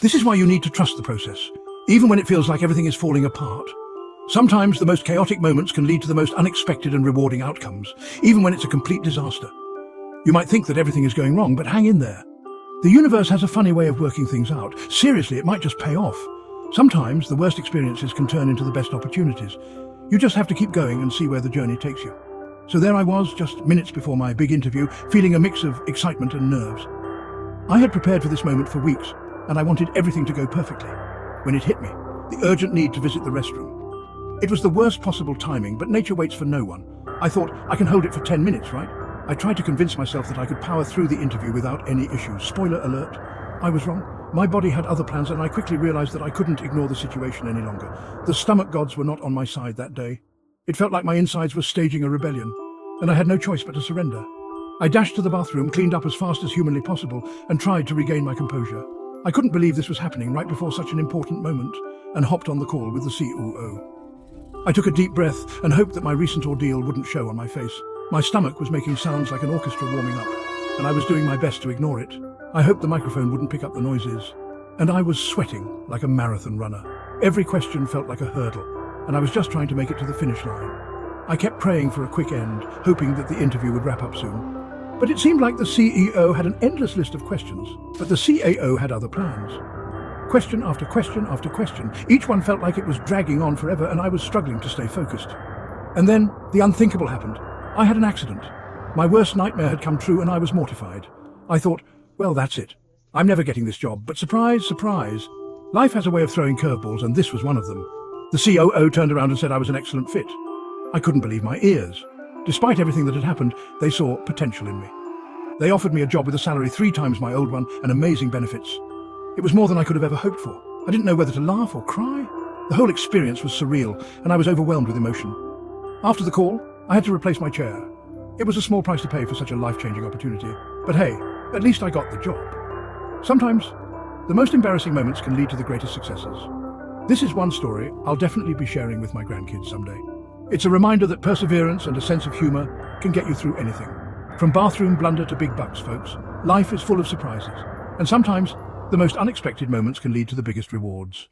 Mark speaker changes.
Speaker 1: This is why you need to trust the process, even when it feels like everything is falling apart. Sometimes the most chaotic moments can lead to the most unexpected and rewarding outcomes, even when it's a complete disaster. You might think that everything is going wrong, but hang in there. The universe has a funny way of working things out. Seriously, it might just pay off. Sometimes the worst experiences can turn into the best opportunities. You just have to keep going and see where the journey takes you. So there I was, just minutes before my big interview, feeling a mix of excitement and nerves. I had prepared for this moment for weeks, and I wanted everything to go perfectly. When it hit me, the urgent need to visit the restroom. It was the worst possible timing, but nature waits for no one. I thought, I can hold it for 10 minutes, right? I tried to convince myself that I could power through the interview without any issues. Spoiler alert, I was wrong. My body had other plans, and I quickly realized that I couldn't ignore the situation any longer. The stomach gods were not on my side that day. It felt like my insides were staging a rebellion, and I had no choice but to surrender. I dashed to the bathroom, cleaned up as fast as humanly possible, and tried to regain my composure. I couldn't believe this was happening right before such an important moment, and hopped on the call with the COO. I took a deep breath and hoped that my recent ordeal wouldn't show on my face. My stomach was making sounds like an orchestra warming up, and I was doing my best to ignore it. I hoped the microphone wouldn't pick up the noises, and I was sweating like a marathon runner. Every question felt like a hurdle, and I was just trying to make it to the finish line. I kept praying for a quick end, hoping that the interview would wrap up soon. But it seemed like the CEO had an endless list of questions, but the CAO had other plans. Question after question after question. Each one felt like it was dragging on forever, and I was struggling to stay focused. And then the unthinkable happened. I had an accident. My worst nightmare had come true, and I was mortified. I thought, well, that's it. I'm never getting this job. But surprise, surprise. Life has a way of throwing curveballs, and this was one of them. The COO turned around and said I was an excellent fit. I couldn't believe my ears. Despite everything that had happened, they saw potential in me. They offered me a job with a salary 3 times my old one and amazing benefits. It was more than I could have ever hoped for. I didn't know whether to laugh or cry. The whole experience was surreal, and I was overwhelmed with emotion. After the call, I had to replace my chair. It was a small price to pay for such a life-changing opportunity. But hey, at least I got the job. Sometimes, the most embarrassing moments can lead to the greatest successes. This is one story I'll definitely be sharing with my grandkids someday. It's a reminder that perseverance and a sense of humor can get you through anything. From bathroom blunder to big bucks, folks, life is full of surprises. And sometimes, the most unexpected moments can lead to the biggest rewards.